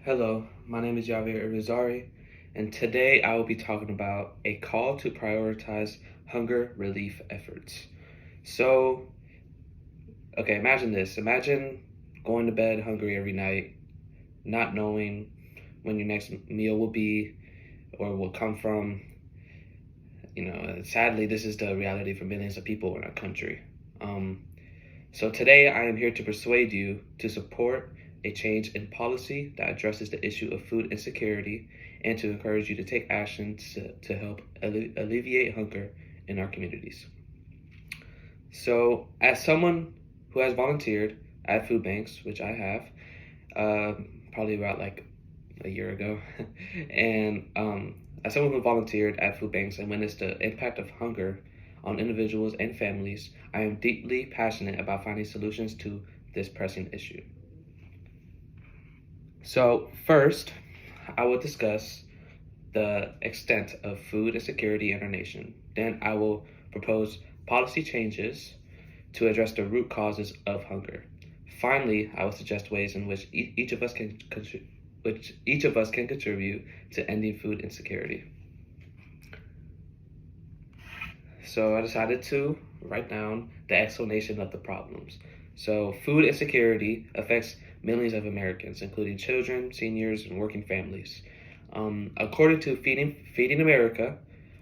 Hello, my name is Irizarry, and today I will be talking about a call to prioritize hunger relief efforts. So, okay, imagine this. Imagine going to bed hungry every night, not knowing when your next meal will be or will come from. Sadly, this is the reality for millions of people in our country. Um, So today I am here to persuade you to support a change in policy that addresses the issue of food insecurity and to encourage you to take action to help alleviate hunger in our communities. So as someone who has volunteered at food banks, which I have, probably about like a year ago, and as someone who volunteered at food banks and witnessed the impact of hunger on individuals and families, I am deeply passionate about finding solutions to this pressing issue. So, first, I will discuss the extent of food insecurity in our nation. Then, I will propose policy changes to address the root causes of hunger. Finally, I will suggest ways in which each of us can contribute to ending food insecurity. So I decided to write down the explanation of the problems. So food insecurity affects millions of Americans, including children, seniors, and working families. According to Feeding America,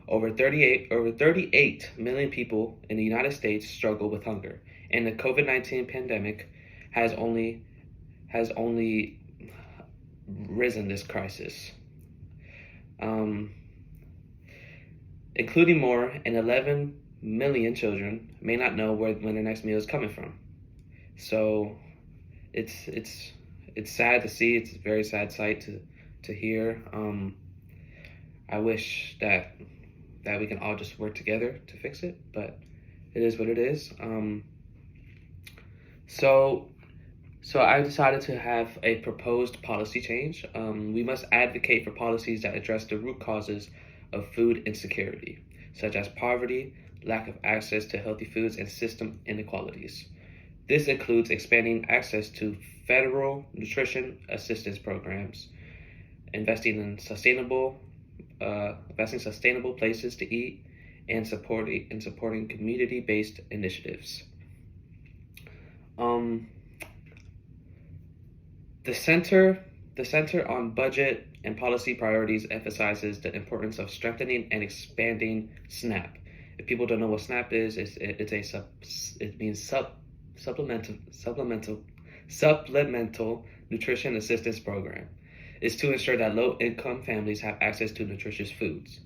over 38 million people in the United States struggle with hunger, and the COVID-19 pandemic has only risen this crisis. Um, Including more, and 11 million children may not know when their next meal is coming from. So it's sad to see. It's a very sad sight to hear. I wish that we can all just work together to fix it, but it is what it is. So I decided to have a proposed policy change. We must advocate for policies that address the root causes of food insecurity, such as poverty, lack of access to healthy foods, and system inequalities. This includes expanding access to federal nutrition assistance programs, investing sustainable places to eat, and supporting community-based initiatives. Um, the center on budget and policy priorities emphasizes the importance of strengthening and expanding SNAP. If people don't know what SNAP is, it means supplemental nutrition assistance program. It's to ensure that low-income families have access to nutritious foods.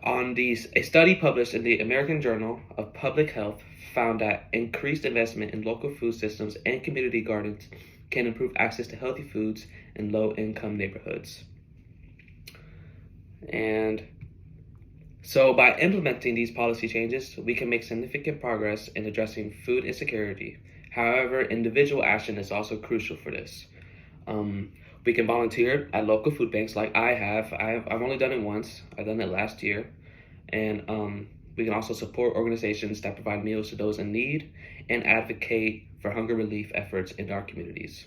A study published in the American Journal of Public Health found that increased investment in local food systems and community gardens can improve access to healthy foods in low-income neighborhoods. And so by implementing these policy changes, we can make significant progress in addressing food insecurity. However, individual action is also crucial for this. We can volunteer at local food banks like I have. I've only done it once. I've done it last year. And we can also support organizations that provide meals to those in need and advocate for hunger relief efforts in our communities.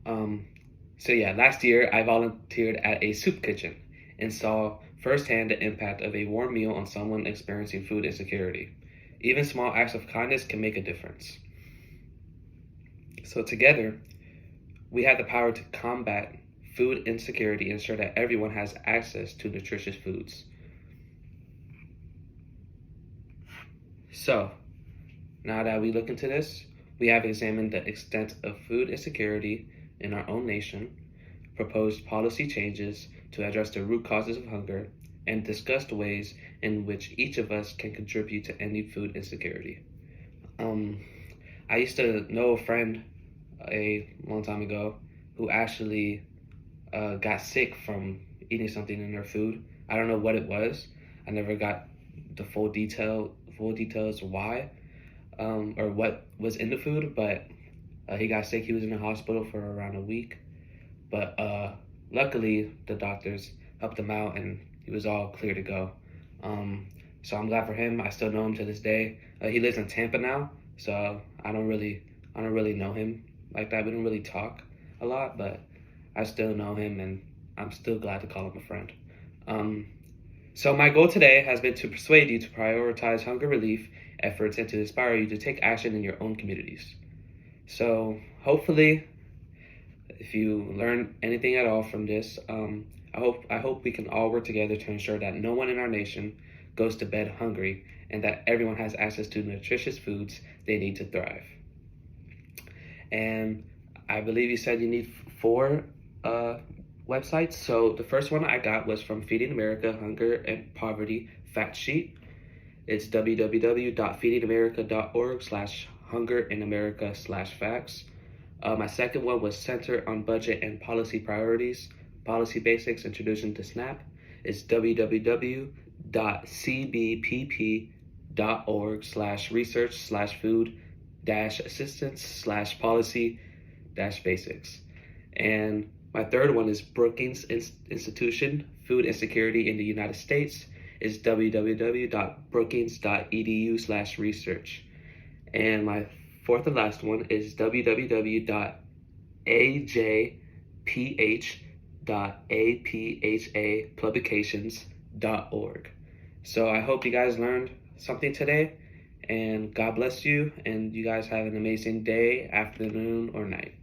Last year I volunteered at a soup kitchen and saw firsthand the impact of a warm meal on someone experiencing food insecurity. Even small acts of kindness can make a difference. So together, we have the power to combat food insecurity and ensure that everyone has access to nutritious foods. So, now that we look into this, we have examined the extent of food insecurity in our own nation, proposed policy changes to address the root causes of hunger, and discussed ways in which each of us can contribute to ending food insecurity. I used to know a friend a long time ago who actually got sick from eating something in their food. I don't know what it was. I never got the full details why or what was in the food, but he got sick. He was in the hospital for around a week, but luckily the doctors helped him out and he was all clear to go. So I'm glad for him. I still know him to this day. He lives in Tampa now, so I don't really I don't really know him like that. We don't really talk a lot, but I still know him, and I'm still glad to call him a friend. So my goal today has been to persuade you to prioritize hunger relief efforts and to inspire you to take action in your own communities. So hopefully, if you learn anything at all from this, I hope we can all work together to ensure that no one in our nation goes to bed hungry and that everyone has access to nutritious foods they need to thrive. And I believe you said you need 4 websites. So the first one I got was from Feeding America Hunger and Poverty Fact Sheet. It's www.feedingamerica.org/hunger-in-america/facts. My second one was Center on Budget and Policy Priorities, Policy Basics Introduction to SNAP. It's www.cbpp.org/research/food-assistance/policy-basics. And my third one is Brookings Institution, Food Insecurity in the United States. It's www.brookings.edu/research. And my fourth and last one is www.ajph.aphapublications.org. So I hope you guys learned something today, and God bless you, and you guys have an amazing day, afternoon, or night.